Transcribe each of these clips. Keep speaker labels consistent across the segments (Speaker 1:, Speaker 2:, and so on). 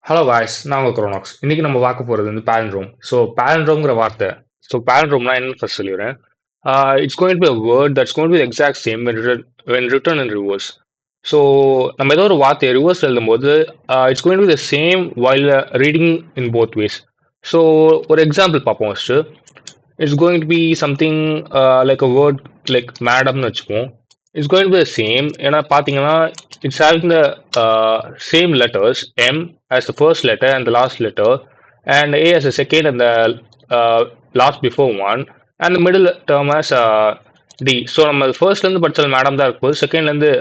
Speaker 1: Hello guys, நான் உங்கள் குரோனாக்ஸ். இன்னைக்கு நம்ம பார்க்க போகிறது வந்து பேலண்ட்ரோம். ஸோ பேலண்ட்ரோம்ங்கிற வார்த்தை. ஸோ பேலண்ட்ரோம்னா என்னன்னு ஃபர்ஸ்ட் சொல்லிடுறேன். It's going to be a word that's going to be the exact same when written in reverse. So நம்ம ஏதோ ஒரு வார்த்தையை ரிவர்ஸ் எழுதும்போது it's going to be the same while reading in both ways. So ஒரு example பார்ப்போம் first. It's going to be something like a word like மேடம்னு வச்சுப்போம். It's going to be the same. ஏன்னா பார்த்தீங்கன்னா it's having the same letters M as the first letter and the last letter, and A as the second and the last before one, and the middle term as D. So நம்ம ஃபர்ஸ்ட்லேருந்து படித்தாலும் madam தான் இருக்க போகுது, செகண்ட்லேருந்து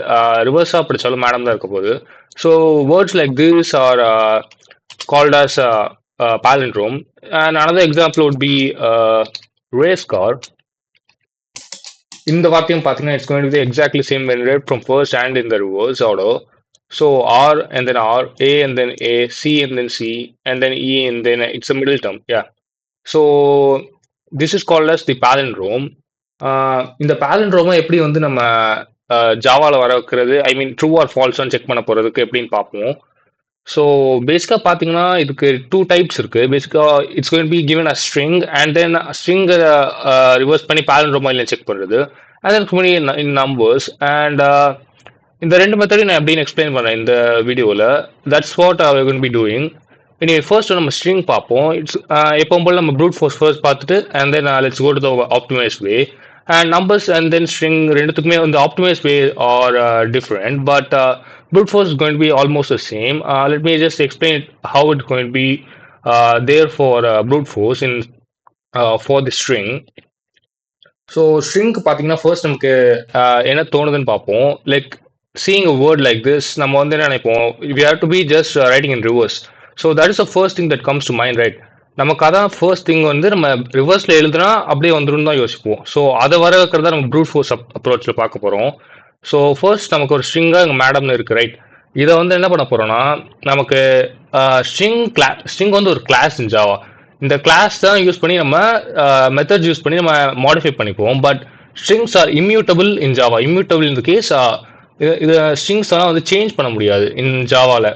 Speaker 1: ரிவர்ஸாக படித்தாலும் madam தான் இருக்க போகுது. So words like this are called as palindrome. And another example would be race car. இந்த வார்த்தையும் பார்த்தீங்கன்னா it's going to be exactly same when read from first and in the reverse order. So R and then R, A and then A, C and then C, and then E and then it's a middle term. Yeah. So this is called as the palindrome. இந்த palindrome எப்படி வந்து நம்ம ஜாவால வர வைக்கிறது, ஐ மீன் true R ஃபால்ஸ்னு check பண்ண போறதுக்கு எப்படின்னு பார்ப்போம். ஸோ பேசிக்காக பார்த்தீங்கன்னா இதுக்கு டூ டைப்ஸ் இருக்குது. பேசிக்காக it's going be given a string and then ஸ்ட்ரிங்கை ரிவர்ஸ் பண்ணி பேலண்ட்ரோமா இல்லை செக் பண்ணுறது, அண்ட் தென் முன்னாடி இன் நம்பர்ஸ். அண்ட் இந்த ரெண்டு மெத்தடையும் நான் எப்படின்னு எக்ஸ்பிளைன் பண்ணேன் இந்த வீடியோவில். That's what I going be doing. இனி ஃபர்ஸ்ட் நம்ம ஸ்ட்ரிங் பார்ப்போம். இட்ஸ் எப்பவும் போல் நம்ம ப்ரூட் ஃபோர்ஸ் ஃபர்ஸ்ட் பார்த்துட்டு and then let's go to the optimize way. And numbers and then string ரெண்டுத்துக்குமே வந்து optimize way are different, but brute force is going to be almost the same. Let me just explain how it's going to be there for brute force in for the string. So ஸ்ட்ரிங்க்கு பார்த்தீங்கன்னா first நமக்கு என்ன தோணுதுன்னு பார்ப்போம். Like seeing a word like this, நம்ம வந்து என்ன நினைப்போம், we have to be just writing in reverse. So that is the first thing that comes to mind, right? நமக்கு அதான் ஃபர்ஸ்ட் திங் வந்து நம்ம ரிவர்ஸில் எழுதுனா அப்படியே வந்துடும் தான் யோசிப்போம். ஸோ அதை வர வைக்கிறதா நம்ம ப்ரூட் ஃபோர்ஸ் அப்ரோச்சில் பார்க்க போகிறோம். ஸோ ஃபர்ஸ்ட் நமக்கு ஒரு ஸ்ட்ரிங்காக இங்கே மேடம்னு இருக்குது, ரைட்? இதை வந்து என்ன பண்ண போகிறோம்னா, நமக்கு ஸ்ட்ரிங் வந்து ஒரு கிளாஸ் இன் ஜாவா. இந்த கிளாஸ் தான் யூஸ் பண்ணி நம்ம மெத்தட்ஸ் யூஸ் பண்ணி நம்ம மாடிஃபை பண்ணிப்போம். But strings R immutable in Java. Immutable இந்த கேஸ் இது ஸ்ட்ரிங்ஸ் எல்லாம் வந்து சேஞ்ச் பண்ண முடியாது இன் ஜாவாவில்.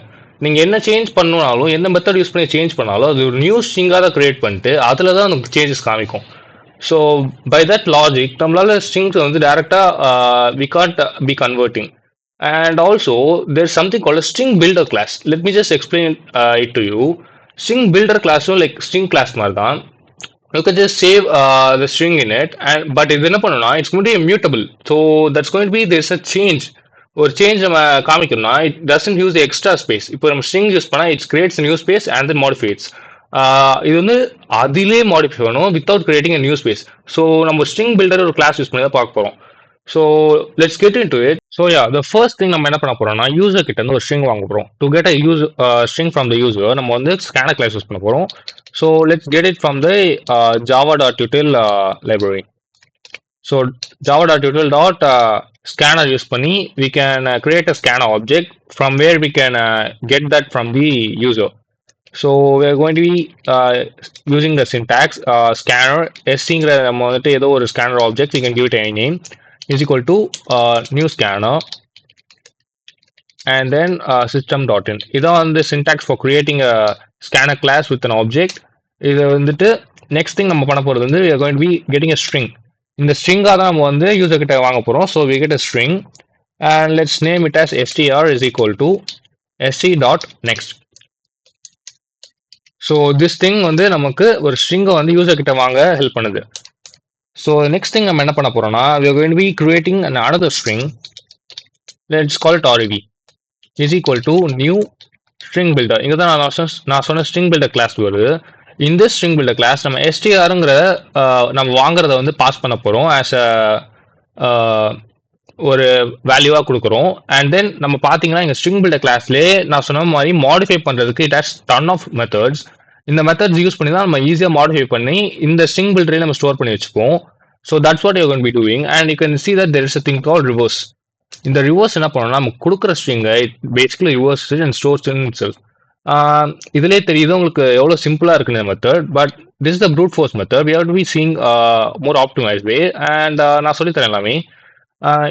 Speaker 1: நீங்கள் என்ன சேஞ்ச் பண்ணணும்னாலும், என்ன மெத்தட் யூஸ் பண்ணி சேஞ்ச் பண்ணாலும் அது ஒரு நியூ ஸ்ட்ரிங்காக தான் கிரியேட் பண்ணிட்டு அதில் தான் நமக்கு சேஞ்சஸ் காமிக்கும். ஸோ பை தட் லாஜிக் நம்மளால ஸ்ட்ரிங்ஸ் வந்து டேரெக்டாக we can't be converting. And also there something called string builder class. Let me just explain it to you. String builder கிளாஸும் லைக் ஸ்ட்ரிங் கிளாஸ் மாதிரி தான். You can just save the string in it. And but இது என்ன பண்ணணும்னா it's going to be immutable. So that's going to be there is a change. ஒரு change நம்ம காமிக்கணும்னா it doesn't use extra space. இப்போ நம்ம string use பண்ணால் it's creates new space and then modifies. இது வந்து அதிலே மாடிஃபை பண்ணணும் without creating a new space. So நம்ம ஸ்ட்ரிங் பில்டர் ஒரு கிளாஸ் யூஸ் பண்ணி தான் பார்க்க போகிறோம். So let's get into it. So yeah, the first thing நம்ம என்ன பண்ண போறோம்னா, யூசர் கிட்ட இருந்து ஒரு ஸ்ட்ரிங் வாங்க போகிறோம். To get a string from the user நம்ம வந்து ஸ்கேனர் கிளாஸ் யூஸ் பண்ண போகிறோம். So let's get it from the java.util library. So java.util scanner use பண்ணி we can create a scanner object from where we can get that from the user. So we are going to be using the syntax scanner. S-ங்கிற நம்ம வந்துட்டு ஏதோ ஒரு scanner object, you can give it any name, is equal to new scanner and then system.in. இதான் வந்து syntax for creating a scanner class with an object. இது வந்துட்டு next thing நம்ம பண்ண போகிறது வந்து we are going to be getting a string. இந்த ஸ்ட்ரிங்காக தான் நம்ம வந்து யூசர் கிட்ட வாங்க போகிறோம். So we get a string and let's name it as str is equal to st.next. So this thing வந்து நமக்கு ஒரு ஸ்ட்ரிங்கை வந்து யூசர் கிட்ட வாங்க ஹெல்ப் பண்ணுது. ஸோ நெக்ஸ்ட் திங் நம்ம என்ன பண்ண போறோம்னா, we are going to be creating another string. Let's call it rv is equal to new string builder. இங்கே தான் நான் சொன்ன ஸ்ட்ரிங் பில்டர் கிளாஸ் வருது. இந்த ஸ்ட்ரிங் பில்டர் கிளாஸ் நம்ம strங்கிற நம்ம வாங்குறத வந்து பாஸ் பண்ண போகிறோம் ஆஸ் அ ஒரு வேல்யூவாக கொடுக்குறோம். அண்ட் தென் நம்ம பார்த்தீங்கன்னா இங்கே ஸ்ட்ரிங் பில்டர் கிளாஸ்லேயே நான் சொன்ன மாதிரி மாடிஃபை பண்ணுறதுக்கு it has ton of methods. இந்த மெத்தட்ஸ் யூஸ் பண்ணி தான் நம்ம ஈஸியாக மாடிஃபை பண்ணி இந்த ஸ்ட்ரிங் பில்டரே நம்ம ஸ்டோர் பண்ணி வச்சுப்போம். So that's what you can be doing. And you can see that there is a thing call reverse. இந்த ரிவர்ஸ் என்ன பண்ணணும்னா, நம்ம கொடுக்குற ஸ்ட்ரிங்கை it basically reverse and stores in itself. இதுலேயே தெரியுது உங்களுக்கு எவ்வளோ சிம்பிளாக இருக்குன்னு இந்த method. But this is the brute force method. We have to be seeing more optimize way. And நான் சொல்லித்தரேன் எல்லாமே.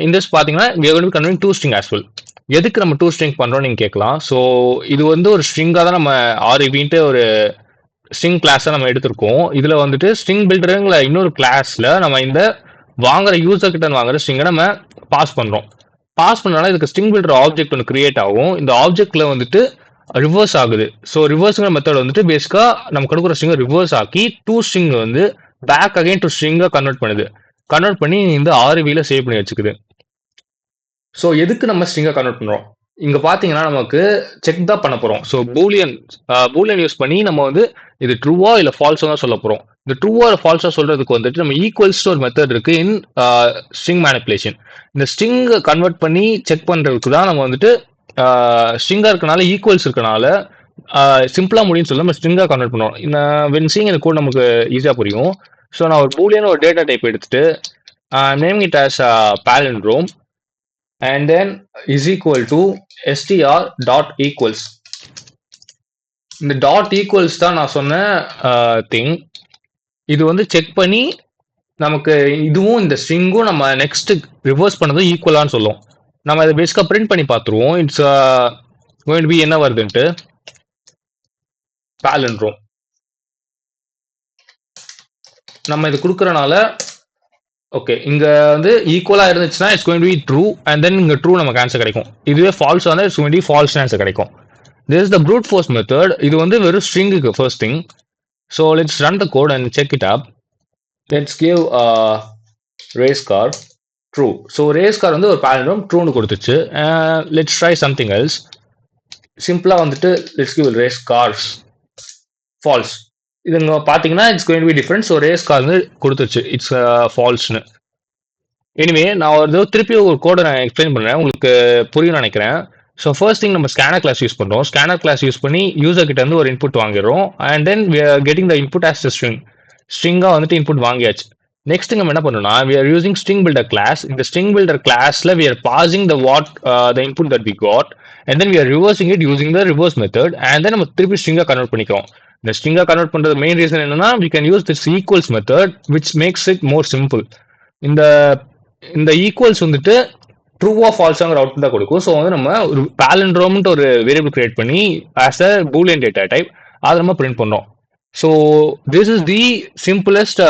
Speaker 1: In this பார்த்தீங்கன்னா we are going to be converting two string as well. எதுக்கு நம்ம டூ ஸ்ட்ரிங் பண்றோம் நீங்க கேட்கலாம். So இது வந்து ஒரு ஸ்ட்ரிங்கா தான் நம்ம ஆர்இபின்ட்டு ஒரு ஸ்ட்ரிங் கிளாஸை நம்ம எடுத்திருக்கோம். இதுல வந்துட்டு ஸ்ட்ரிங் பில்டருங்கிற இன்னொரு கிளாஸ்ல நம்ம இந்த வாங்குற யூசர் கிட்ட வாங்குற ஸ்ட்ரிங்கை நம்ம பாஸ் பண்றோம். பாஸ் பண்ணனால இதுக்கு ஸ்ட்ரிங் பில்டர் ஆப்ஜெக்ட் ஒன்று கிரியேட் ஆகும். இந்த ஆப்ஜெக்ட்ல வந்துட்டு ரிவர்ஸ் ஆகுது. ஸோ ரிவர்ஸ்ங்கிற மெத்தட் வந்துட்டு பேசிக்கா நம்ம கொடுக்குற ஸ்ட்ரிங்கை ரிவர்ஸ் ஆக்கி டூ ஸ்ட்ரிங் வந்து பேக் அகைன் டு ஸ்ட்ரிங்கா கன்வெர்ட் பண்ணுது. கன்வெர்ட் பண்ணி இந்த ஆர்வில சேவ் பண்ணி வச்சுக்குது. ஸோ எதுக்கு நம்ம ஸ்ட்ரிங்கை கன்வெர்ட் பண்றோம்? இங்க பாத்தீங்கன்னா நமக்கு செக் தான் பண்ண போறோம். ஸோ பூலியன் யூஸ் பண்ணி நம்ம வந்து இது ட்ரூவா இல்ல ஃபால்ஸா தான் சொல்ல போறோம். இந்த ட்ரூவா இல்ல ஃபால்ஸா சொல்றதுக்கு வந்துட்டு நம்ம ஈக்குவல்ஸ் ஒரு மெத்தட் இருக்கு இன் ஸ்ட்ரிங் மேனிப்புலேஷன். இந்த ஸ்ட்ரிங் கன்வெர்ட் பண்ணி செக் பண்றதுக்கு தான் நம்ம வந்துட்டு ஸ்ட்ரிங்கா இருக்கனால ஈக்குவல்ஸ் இருக்கனால சிம்பிளா முடியும்னு சொல்ல நம்ம ஸ்ட்ரிங்கா கன்வெர்ட் பண்ணுவோம். வென் சீங் இந்த கோட் நமக்கு ஈஸியா புரியும். ஸோ நான் ஒரு பூலியன் ஒரு டேட்டா டைப் எடுத்துட்டு name it as palindrome and then is equal to str dot equals. இந்த டாட் ஈக்குவல்ஸ் தான் நான் சொன்ன திங். இது வந்து செக் பண்ணி நமக்கு இதுவும் இந்த ஸ்ட்ரிங்கும் நம்ம நெக்ஸ்ட் ரிவர்ஸ் பண்ணதும் ஈக்குவலான்னு சொல்லும். நம்ம இதை பேசிக்கா பிரிண்ட் பண்ணி பார்த்துருவோம். இட்ஸ் கோயிங் டு பி என்ன வருதுன்ட்டு palindrome. நம்ம இது கொடுக்கறனால ஓகே இங்க வந்து ஈக்குவலா இருந்துச்சுன்னா it's going to be true and then இங்க ட்ரூ நமக்கு ஆன்சர் கிடைக்கும். இதுவே ஃபால்ஸ் வந்து it's going to be false answer கிடைக்கும். This is the brute force method. இது வந்து வெறும் ஸ்ட்ரிங்குக்கு first thing. So let's run the code and check it up. Let's give race car true. So race car வந்து ஒரு palindrome ட்ரூன்னு கொடுத்துச்சு. Let's try something else. சிம்பிளா வந்துட்டு let's give race cars falls. இது பார்த்தீங்கன்னா it's going to be different. So race car வந்து கொடுத்துருச்சு இட்ஸ் ஃபால்ஸ்னு. எனிவே நான் ஒரு திருப்பி ஒரு கோடை நான் எக்ஸ்பிளைன் பண்ணுறேன், உங்களுக்கு புரியும் நினைக்கிறேன். ஸோ ஃபர்ஸ்ட் திங் நம்ம ஸ்கேனர் கிளாஸ் யூஸ் பண்ணுறோம். ஸ்கேனர் கிளாஸ் யூஸ் பண்ணி யூசர் கிட்ட இருந்து ஒரு இன்புட் வாங்கிடுறோம். And then we are getting the input as the string. ஸ்ட்ரிங்காக வந்துட்டு இன்புட் வாங்கியாச்சு. நெக்ஸ்ட் நம்ம என்ன பண்ணணும்னா we are using string builder class. இந்த ஸ்ட்ரிங் பில்டர் கிளாஸ்ல we are passing the input that we got and then we are reversing it using the reverse method and தென் நம்ம திருப்பி ஸ்ட்ரிங்காக கன்வெர்ட் பண்ணிக்கிறோம். இந்த ஸ்ட்ரிங்கா கன்வெர்ட் பண்றது மெயின் ரீசன் என்னன்னா we can use this equals method which makes it more simple. இந்த இந்த equals வந்துட்டு ட்ரூவா ஃபால்ஸாங்கிற output தான் கொடுக்கும். ஸோ வந்து நம்ம ஒரு palindrome ஒரு வேரியபிள் கிரியேட் பண்ணி as a boolean data type அதை நம்ம பிரிண்ட் பண்ணோம். So this is the simplest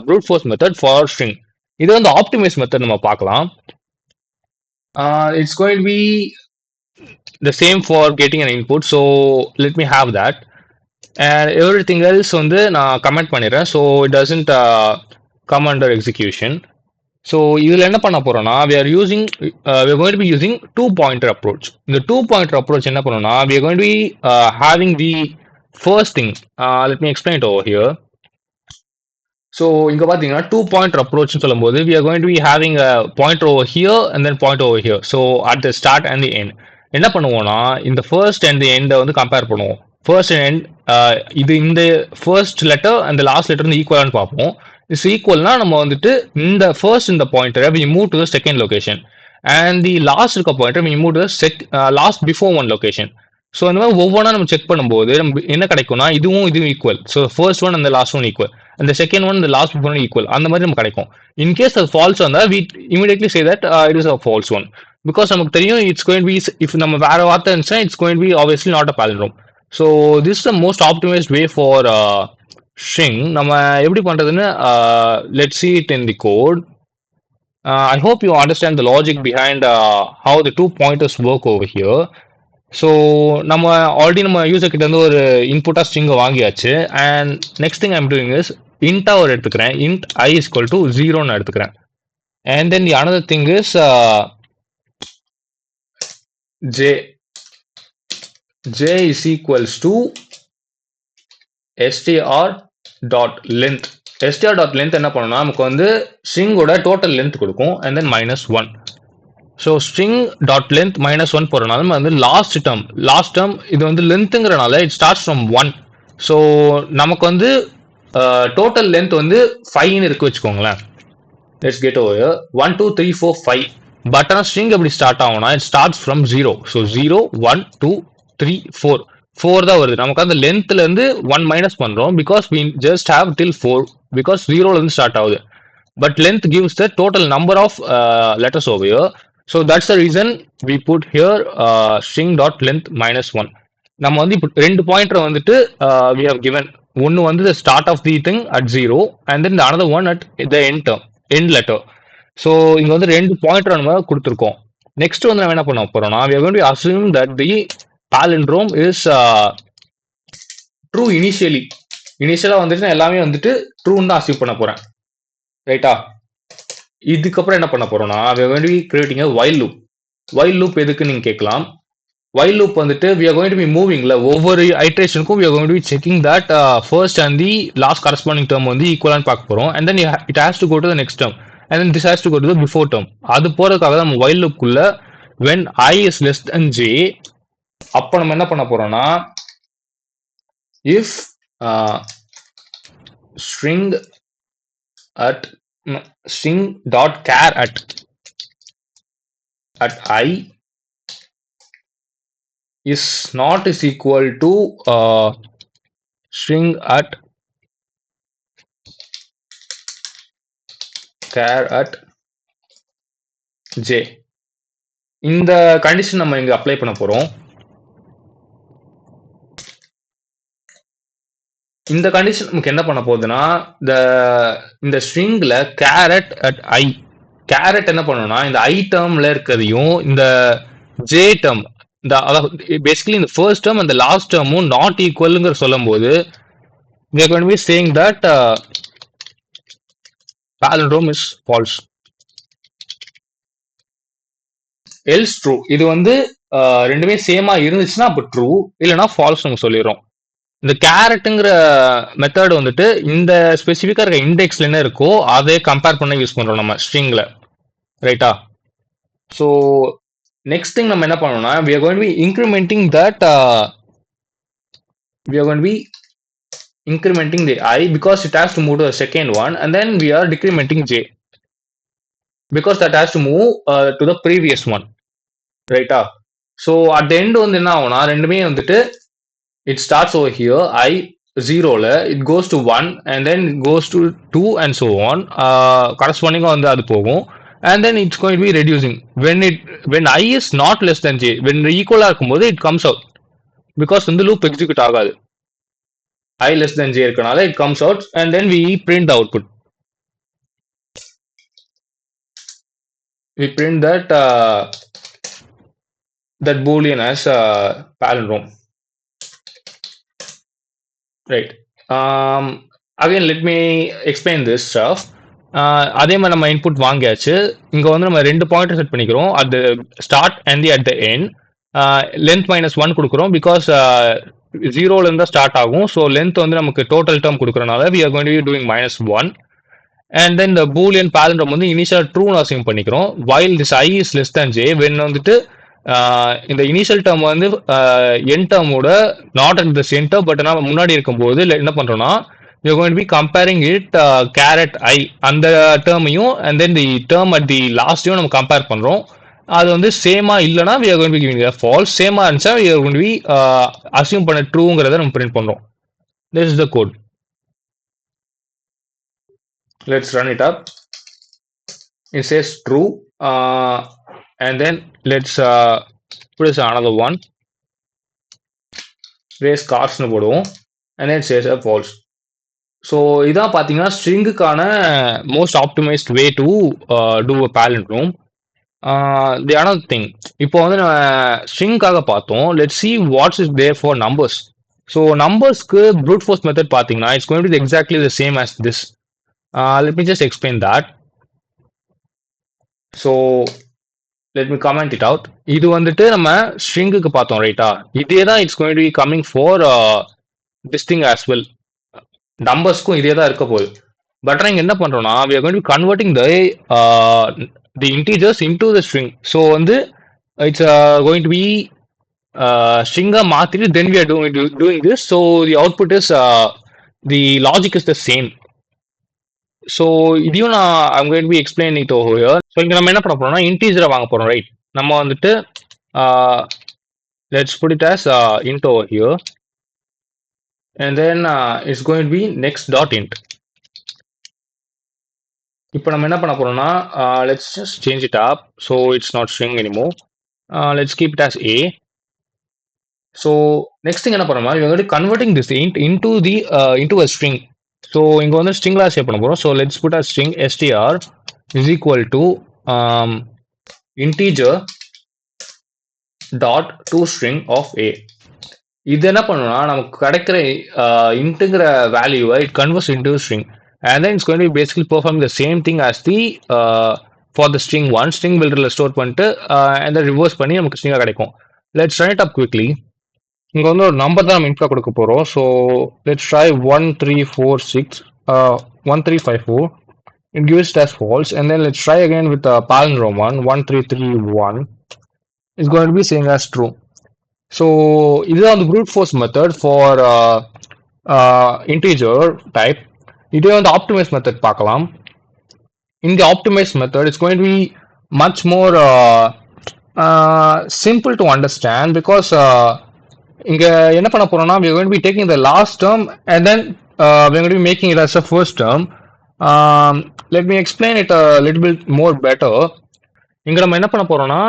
Speaker 1: brute force method for string. இது வந்து ஆப்டிமைஸ் மெத்தட் நம்ம பார்க்கலாம். It's going to be the same for getting an input. So let me have that. And everything else வந்து நான் comment பண்ணிடுறேன். So it doesn't come under execution. So இதில் என்ன பண்ண போறோம்னா we are going to be using two pointer approach. இந்த two pointer approach என்ன பண்ணோம்னா we are going to be having the first thing. Let me explain it over here. So இங்க பாத்தீங்கன்னா two pointer அப்ரோச்னு சொல்லும்போது we are going to be having a pointer over here and then pointer over here. So at the start and the end என்ன பண்ணுவோம்னா இந்த first and the எண்டை வந்து compare பண்ணுவோம். First and end இது இந்த first letter அந்த last letter வந்து ஈக்குவலான்னு பார்ப்போம். இஸ் ஈக்குவல்னா நம்ம வந்துட்டு இந்த ஃபர்ஸ்ட் இந்த பாயிண்டரை we move to the second location and the last இருக்க pointer we move to the last before one location. So அந்த மாதிரி ஒவ்வொன்றா நம்ம செக் பண்ணும்போது நம்ம என்ன கிடைக்கும்னா இதுவும் ஈக்குவல். ஸோ ஃபர்ஸ்ட் ஒன் அந்த லாஸ்ட் ஒன் ஈக்குவல், அந்த செகண்ட் ஒன் இந்த லாஸ்ட் பிஃபோர் ஒன் ஈக்குவல், அந்த மாதிரி நமக்கு கிடைக்கும். இன்கேஸ் அது ஃபால்ஸ் வந்தால் we immediately say that it is a false one because நமக்கு தெரியும் இட்ஸ் கோயிங் பி இஃப் நம்ம வேற வார்த்தை இருந்துச்சுன்னா it's going B obviously not a palindrome. So this is the most optimized way for string. நம்ம எப்படி பண்றதுன்னு let's see it in the code. I hope you understand the logic behind how the two pointers work over here. So நம்ம already நம்ம user கிட்ட இருந்து ஒரு இன்புட்டா ஸ்ட்ரிங்கை வாங்கியாச்சு. And next thing I'm doing is இன்டா ஒரு எடுத்துக்கிறேன். Int I is equal to 0 எடுத்துக்கிறேன். And then the another thing is j is equals to str.length. str.length என்ன பண்ணணும்னா நமக்கு வந்து ஸ்ட்ரிங்கோட டோட்டல் லென்த் கொடுக்கும் and then -1. So string dot length -1 போறதுனால நம்ம வந்து லாஸ்ட் டேர்ம் இது வந்து லென்த்துங்கிறனால இட் ஸ்டார்ட்ஸ் ஃப்ரம் 1. ஸோ நமக்கு வந்து டோட்டல் லென்த் வந்து 5ன்னு இருக்கு வச்சுக்கோங்களேன். Let's get over 1 2 3 4 5. பட் ஆனால் ஸ்ட்ரிங் எப்படி ஸ்டார்ட் ஆகும்னா இட் ஸ்டார்ட்ஸ் ஃப்ரம் 0. ஸோ 0 1 2 3 4 தான் வருது. நமக்கு அந்த லென்த்ல இருந்து 1 மைனஸ் பண்றோம் because we just have till 4 because 0ல இருந்து ஸ்டார்ட் ஆகுது. But length gives the total number of letters over here. So that's the reason we put here string dot length minus 1. நம்ம வந்து இப்போ ரெண்டு பாயிண்டர் வந்துட்டு we have given. ஒன்னு வந்து the start of the thing at 0 and then the another one at the end term, end letter. So இங்க வந்து ரெண்டு பாயிண்டர் நம்ம கொடுத்துருக்கோம். நெக்ஸ்ட் வந்து நம்ம என்ன பண்ண போறோம்னா we are going to assume that the palindrome is true initially. இனிஷியலா வந்துட்டு நான் எல்லாமே வந்துட்டு ட்ரூன்னு தான் அசீவ் பண்ண போறேன், ரைட்டா? இதுக்கப்புறம் என்ன பண்ண போறோம்னா we are going to be creating a while loop. while loop எதுக்கு நீங்க கேட்கலாம். while loop வந்துட்டு we are going to be moving ஒவ்வொரு iterationக்கும் we are going to be checking that first and the last corresponding term வந்து equal பார்க்க போறோம், and then it has to go to the next term, and then this has to go to the before term. அது போறதுக்காக தான் நம்ம while loop குள்ள when I is less than j அப்ப நம்ம என்ன பண்ண போறோம்னா if string dot char at I is not is equal to string at char at j. இந்த கண்டிஷன் நம்ம இங்க அப்ளை பண்ண போறோம். இந்த கண்டிஷன் நமக்கு என்ன பண்ண போகுதுன்னா இந்த ஸ்ட்ரிங்ல கேரட் அட் ஐ, கேரட் என்ன பண்ணணும்னா இந்த ஐ டேர்ம்ல இருக்கிறதையும் இந்த ஜே டேர்ம், இந்த பேசிக்கலி இந்த ஃபர்ஸ்ட் டேர்ம் அந்த லாஸ்ட் டேர்மும் நாட் ஈக்குவல்ங்கிற சொல்லும் போது we are going to be saying that palindrome is false, else true. இது வந்து ரெண்டுமே சேமா இருந்துச்சுன்னா அப்ப ட்ரூ, இல்லைன்னா ஃபால்ஸ் நம்ம சொல்லிடுறோம். இந்த கேரட்டுங்கிற மெத்தட் வந்துட்டு இந்த ஸ்பெசிஃபிக்கா இருக்க இண்டெக்ஸ்ல என்ன இருக்கோ அதை கம்பேர் பண்ண யூஸ் பண்றோம் நம்ம ஸ்ட்ரிங்ல, ரைட்டா? ஸோ நெக்ஸ்ட் திங் நம்ம என்ன பண்ணோம்னா we are going to be incrementing that we are going to be incrementing the I because it has to move to the second one, and then we are decrementing j because that has to move to the previous one, ரைட்டா? So at the end வந்து என்ன ஆகும்னா ரெண்டுமே வந்துட்டு it starts over here I 0ல it goes to 1 and then it goes to 2 and so on, corresponding வந்து அது போகும், and then it's going to be reducing when I is not less than j, when equal இருக்கும்போது it comes out because வந்து loop execute ஆகாது. I less than j இருக்கனால it comes out and then we print the output. We print that boolean as palindrome, right? Again let me explain this stuff. அதே மாதிரி நம்ம input வாங்கியாச்சு. இங்க வந்து நம்ம ரெண்டு பாயிண்டர் செட் பண்ணிக்கிறோம், at the start and at the end. Length minus 1 கொடுக்குறோம் பிகாஸ் ஜீரோல இருந்தா ஸ்டார்ட் ஆகும். ஸோ லென்த் வந்து நமக்கு டோட்டல் டேர்ம் கொடுக்கறனால we are going to be doing -1. and then the boolean palindrome வந்து இனிஷியல் ட்ரூ அசியூம் பண்ணிக்கிறோம் while this I is less than j, when வந்துட்டு இந்த இனிஷியல் டேர்ம் வந்து என் டேர்மோட not at the center but ஆனால் முன்னாடி இருக்கும்போது என்ன பண்றோம்னா we are going to be comparing it caret I அந்த டேர்மையும் and then the term at the lastையும் நம்ம கம்பேர் பண்றோம். அது வந்து சேமா இல்லைன்னா we are going to be giving a false, சேமா இருந்துச்சா we are going to be assume பண்ண ட்ரூங்கிறத நம்ம பிரிண்ட் பண்றோம். This is the code. Let's run it up. It says true, and then let's put this another one, raise cars னு போடுவோம், and then it says a false. So இதான் பார்த்தீங்கன்னா ஸ்ட்ரிங்குக்கான most optimized way to do a palindrome. The another thing, இப்போ வந்து நம்ம ஸ்ட்ரிங்காக பார்த்தோம். Let see what's is there for numbers. So நம்பர்ஸ்க்கு ப்ரூட் ஃபோர்ஸ் மெத்தட் பார்த்தீங்கன்னா it's going to be exactly the same as this. Let me just explain that. So let me comment it out. இது வந்துட்டு நம்ம ஸ்ட்ரிங்குக்கு பார்த்தோம், ரைட்டா? இதே தான் it's going to be coming for this thing as well. நம்பர்ஸ்க்கும் இதே தான் இருக்க போகுது. பட் நாங்கள் என்ன பண்றோம்னா we are going to be converting the integers into the string. So வந்து இட்ஸ் going to be string-ஆ மாத்திட்டு then we are doing this. So the output is the logic is the same. So இதையும் நான் I'm going to be explaining it over here. So இங்க நம்ம என்ன பண்ண போறோம்னா இன்டீஜரை வாங்க போறோம், ரைட்? நம்ம வந்துட்டு let's put it as int over here, and then it's going to be next dot int. இப்போ நம்ம என்ன பண்ண போறோம்னா let's just change it up so it's not string anymore. Let's keep it as a. So next thing என்ன பண்ணோம்னா we are going to converting this int into a string. So இங்க வந்து stringல save பண்ண போறோம். So let's put a string str is equal to um, integer dot toString of a. இது என்ன பண்ணும்னா நமக்கு கிடைக்கிற இன்ட்டுங்கிற வேல்யூவை it converts into string and then it's going to basically perform the same thing as the for the string one string பில்டரில் store பண்ணிட்டு and then reverse பண்ணி நமக்கு ஸ்ட்ரிங்காக கிடைக்கும். Let's run it up quickly. இங்கே வந்து ஒரு நம்பர் தான் நம்ம இன்ட்ரா கொடுக்க போகிறோம். So let's try 1346 1354. It gives it as false, and then let's try again with palindrome 1331. It's going to be saying as true. So இதுதான் வந்து brute force method for integer type. இதே வந்து optimize method பார்க்கலாம். In the optimize method, it's going to be much more simple to understand because இங்க என்ன பண்ண போறோம்னா we are going to be taking the last term and then we are going to be making it as a first term. Let me explain it a little bit more better. இங்க நம்ம என்ன பண்ண போறோம்னா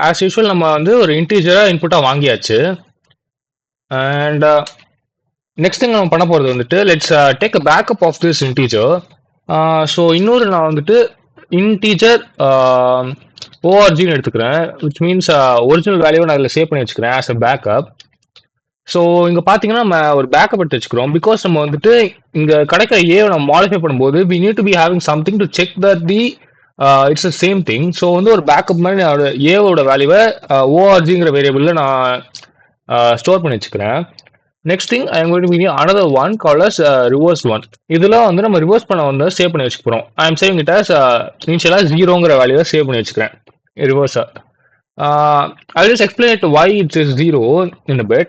Speaker 1: as usual நம்ம வந்து ஒரு இன்டீஜரை இன்புட்டா வாங்கியாச்சு and next thing நம்ம பண்ண போறது வந்துட்டு let's take a backup of this integer. So இன்னொரு நான் வந்துட்டு இன்டீஜர் ஓஆர்ஜின்னு எடுத்துக்கிறேன் விச் மீன்ஸ் ஒரிஜினல் வேல்யூவை நான் அதில் சேவ் பண்ணி வச்சுக்கிறேன் ஆஸ் அ பேக்கப். ஸோ இங்கே பார்த்தீங்கன்னா நம்ம ஒரு பேக்கப் எடுத்து வச்சுக்கிறோம் பிகாஸ் நம்ம வந்துட்டு இங்கே கிடைக்கிற ஏவை நம்ம மாடிஃபை பண்ணும்போது we need to be having something to check that the it's a same thing. So வந்து ஒரு பேக்கப் மாதிரி நான் ஏவோட வேல்யூவை ஓஆர்ஜிங்கிற வேரியபிளில் நான் ஸ்டோர் பண்ணி வச்சுக்கிறேன். Next thing I am going to be another one called as reverse one. இதெல்லாம் வந்து நம்ம ரிவர்ஸ் பண்ண வந்து சேவ் பண்ணி வச்சுக்கிறோம். I am saving it as இனிஷியலாக ஜீரோங்கிற வேல்யூவை சேவ் பண்ணி வச்சுக்கிறேன் ரிவர்ஸாக. ஐ just explain it why it is zero in a bit.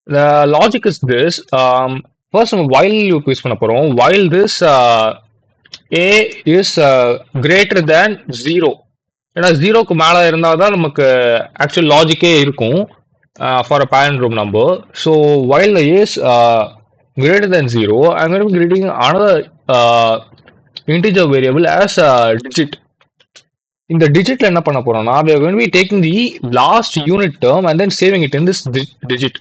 Speaker 1: The logic is this. First நம்ம while loop யூஸ் பண்ண போகிறோம். While this a is greater than 0. ஏன்னா ஜீரோக்கு மேலே இருந்தால் தான் நமக்கு ஆக்சுவல் லாஜிக்கே இருக்கும் for a palindrome number. So while the a is greater than 0, I'm going to be creating another integer variable as a digit. In the digit என்ன பண்ண போறோம்னா we are going to be taking the last unit term and then saving it in this digit.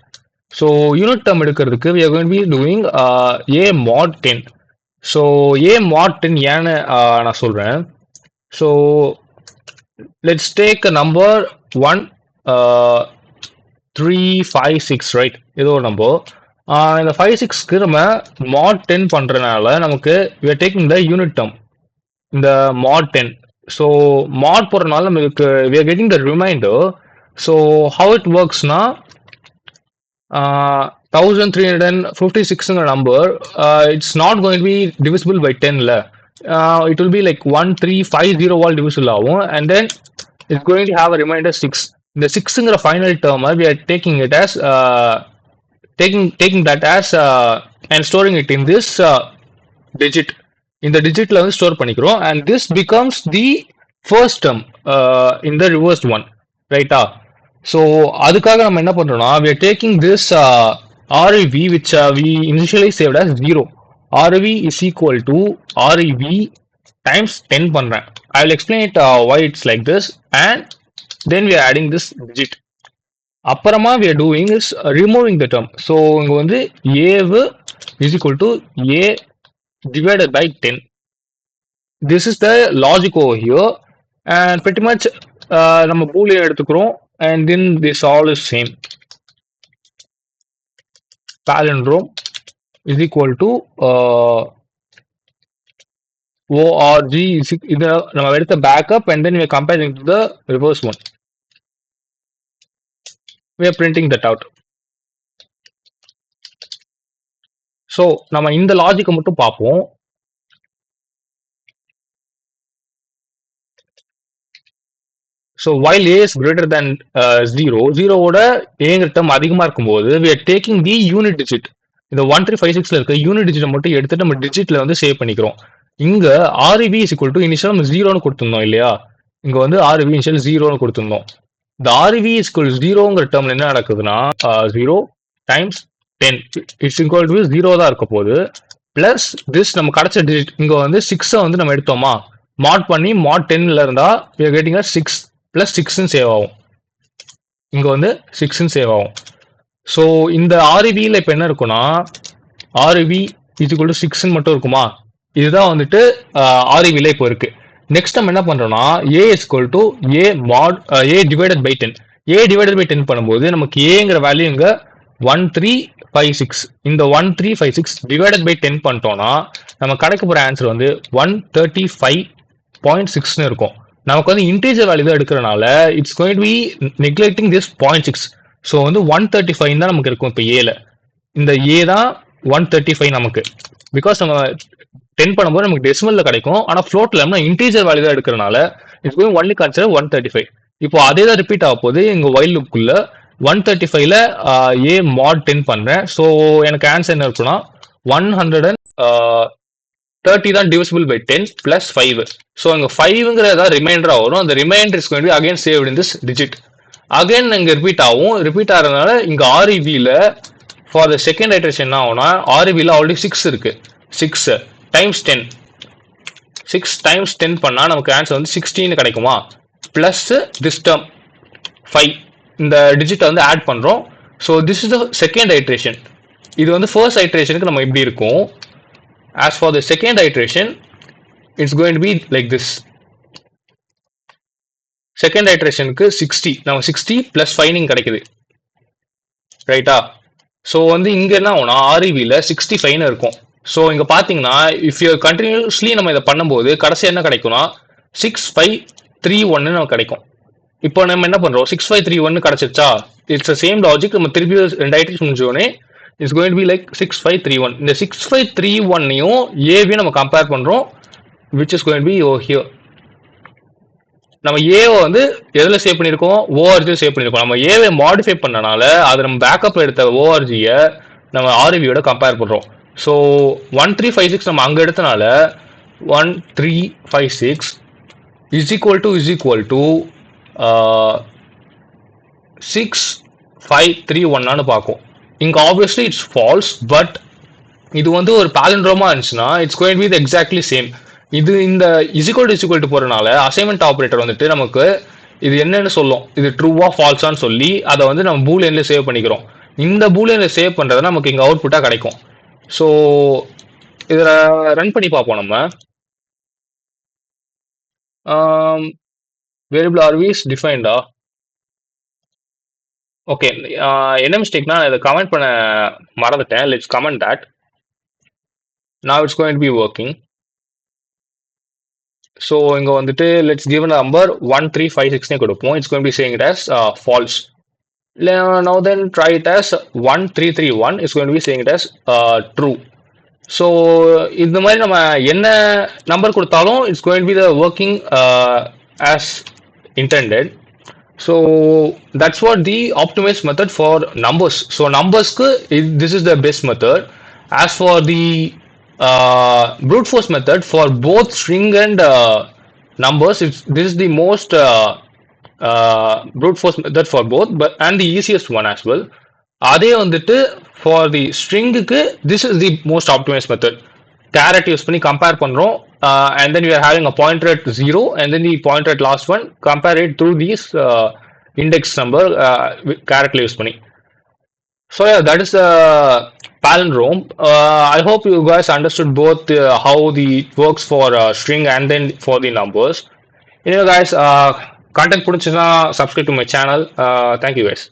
Speaker 1: So unit term எடுக்கிறதுக்கு we are going to be doing a mod 10. So a mod 10 ஏன்னு நான் சொல்றேன். So let's take a number 1356, right? ஏதோ ஒரு number. இந்த 56க்கு நம்ம mod 10 பண்றதுனால நமக்கு we are taking the unit term இந்த mod 10. ஸோ mod போடுறதுனால நமக்கு we are getting the remainder. So how it works னா 1356ங்கிற நம்பர் it's not going to be divisible by 10ல. It will be like 1350 ஆல் divisible ஆகும் and then it's going to have a remainder 6. இந்த 6ங்கிற final டேர்மை we are taking it as taking that as and storing it in this digit. இந்த digitல வந்து store பண்ணிக்கிறோம் and this becomes the first term in the reversed one, ரைட்டா? So அதுக்காக நம்ம என்ன பண்றோம்னா we are taking this rev which we initially saved as 0. rev is equal to rev times 10 பண்றேன். I will explain it why it's like this and then we are adding this digit. அப்புறமா we are doing is removing the term. So இங்க வந்து a is equal to a divided by 10. This is the logic over here and pretty much நம்ம boolean எடுத்துக்கிறோம் and then this all is same. Palindrome is equal to org இது நம்ம எடுத்த backup and then we are comparing to the reverse one. We are printing that out. So நம்ம இந்த லாஜிக்கை மட்டும் பார்ப்போம். So while a is greater than 0, 0 ஓட ஏங்கிற டேர்ம் அதிகமா இருக்கும்போது we are taking the unit digit. இந்த 1356ல இருக்க யூனிட் டிஜிட்டை மட்டும் எடுத்துட்டு நம்ம டிஜிட்ல வந்து சேவ் பண்ணிக்கிறோம். இங்க rev is equal to initial நம்ம 0ன்னு கொடுத்திருந்தோம் இல்லையா? இங்க வந்து rev இனிஷியல் 0ன்னு கொடுத்திருந்தோம். இந்த rev is equal to 0ங்கிற டேர்ம்ல என்ன நடக்குதுன்னா 0 times 10 இட்ஸ் equal to 0 தான் இருக்க போகுது. பிளஸ் திஸ் நம்ம கிடைச்ச டிஜிட் இங்க வந்து 6 வந்து நம்ம எடுத்தோமா, மாட் பண்ணி மாட் 10ல இருந்தா கேட்டிங்க 6 பிளஸ் 6 சேவ் ஆகும். இங்க வந்து 6 சேவ் ஆகும். ஸோ இந்த ஆர்இவியில் இப்போ என்ன இருக்குன்னா, ஆர்இவி இதுக்குள்ள 6 மட்டும் இருக்குமா, இதுதான் வந்துட்டு ஆர்இவியில் இப்போ இருக்கு. நெக்ஸ்ட் நம்ம என்ன பண்றோம்னா A is equal to A mod A divided by 10. A divided by 10 பண்ணும்போது நமக்கு ஏங்கிற வேல்யூ இங்க 1356. இந்த 1356 டிவைடட் பை 10 பண்ணிட்டோம்னா நம்ம கிடைக்க போற ஆன்சர் வந்து 135.6 இருக்கும். நமக்கு வந்து இன்டீஜர் வேல்யூ தான் எடுக்கிறனால it's going to be neglecting this 0.6. So வந்து 135 தான் நமக்கு இருக்கும். இப்போ ஏல இந்த ஏ தான் 135 நமக்கு, பிகாஸ் நம்ம 10 பண்ணும்போது நமக்கு டெசிமல்ல கிடைக்கும். ஆனால் ஃப்ளோட்ல நம்ம இன்டீஜர் வேல்யூ தான் எடுக்கிறனால இட்ஸ் கோயிங் ஒன்லி கன்சிடர் 135. இப்போ அதே தான் ரிப்பீட் ஆக போகுது எங்க வைல் லுக்குள்ள. 135ல ஏ மாட் 10 பண்றேன். ஸோ எனக்கு ஆன்சர் என்ன இருக்குன்னா 130 தான் டிவிசிபிள் பை 10 பிளஸ் 5. ஸோ அங்கே 5ங்கிறதா ரிமைண்டரா வரும். அந்த remainder is going to be again saved in this digit. Again இங்க ரிப்பீட் ஆகும். ரிப்பீட் ஆகிறதுனால இங்க ஆர்இவியில் ஃபார் த செகண்ட் ஐட்ரேஷன் என்ன ஆகும்னா, ஆர்இவியில் ஆல்ரெடி 6 இருக்கு. 6 டைம்ஸ் 10, 6 டைம்ஸ் 10 பண்ணா நமக்கு ஆன்சர் வந்து 16 கிடைக்குமா, பிளஸ் திஸ் டேர்ம் 5 இந்த டிஜிட்டை வந்து ஆட் பண்றோம். So this is the second iteration. இது வந்து ஃபர்ஸ்ட் ஐட்ரேஷனுக்கு நம்ம இப்படி இருக்கும். As for the second iteration it's going to be like this. Second ஐட்ரேஷனுக்கு 60, நம்ம 60 பிளஸ் 5 கிடைக்குது, ரைட்டா? ஸோ வந்து இங்க என்ன ஆகும்னா ஆர்இவியில் 65 இருக்கும். ஸோ இங்க பாத்தீங்கன்னா இஃப் யூ கண்டினியூஸ்லி நம்ம இதை பண்ணும்போது கடைசி என்ன கிடைக்கும்னா 6531 நமக்கு கிடைக்கும். இப்போ நம்ம என்ன பண்றோம், 6531 கிடைச்சிருச்சா, இட்ஸ் சேம் லாஜிக். நம்ம திருப்பி 2 ஐட்ரேஷன் முடிஞ்சோடனே it's going to be like 6531. இந்த 6531யும் ஏவையும் நம்ம கம்பேர் பண்றோம், which is going to be over here. நம்ம ஏவை வந்து எதில் சேவ் பண்ணியிருக்கோம், ஓஆர்ஜி சேவ் பண்ணியிருக்கோம். நம்ம ஏவை மாடிஃபை பண்ணனால அது நம்ம பேக்கப் எடுத்த ஓஆர்ஜியை நம்ம ஆர்இவியோட கம்பேர் பண்ணுறோம். ஸோ 1356 நம்ம அங்கே எடுத்தனால 1356 இஸ் ஈக்குவல் டு 6531 பார்க்கும். இங்கே ஆப்வியஸ்லி இட்ஸ் ஃபால்ஸ், பட் இது வந்து ஒரு பாலிண்ட்ரோமா இருந்துச்சுன்னா it's going to be exactly same. இது இந்த இசிக்வல் டு போறதுனால அசைன்மெண்ட் ஆப்ரேட்டர் வந்துட்டு நமக்கு இது என்னன்னு சொல்லும், இது ட்ரூவா ஃபால்ஸான்னு சொல்லி அதை வந்து நம்ம பூலியன்ல சேவ் பண்ணிக்கிறோம். இந்த பூலியன்ல சேவ் பண்றது நமக்கு இங்க அவுட்புட்டா கிடைக்கும். ஸோ இதில் ரன் பண்ணி பார்ப்போம் நம்ம. வேரியபிள் ஆர்விஸ் டிஃபைன்டா, ஓகே. என்ன மிஸ்டேக்னா இதை கமெண்ட் பண்ண மறந்துட்டேன். Let's comment that. Now it's going to be working. So இங்கே வந்துட்டு லெட்ஸ் கிவ் நம்பர் 1356 கொடுப்போம். It's going to be saying it as false. Now then try it as 1331. It's going to be saying it as true. So இந்த மாதிரி நம்ம என்ன number கொடுத்தாலும் it's going to be the working as intended. So that's what the optimized method for numbers. So numbersக்கு this is the best method. As for the brute force method for both string and numbers, this is the most brute force method for both, but and the easiest one as well. அதே வந்துட்டு for the stringக்கு this is the most optimized method. caret use பண்ணி compare பண்றோம், and then we are having a pointer at 0 and then the pointer at last one, compare it through these index number caret use பண்ணி. So yeah, that is the palindrome. I hope you guys understood both how the it works for string and then for the numbers. Anyway guys, content பிடிச்சதுன்னா subscribe to my channel. Thank you guys.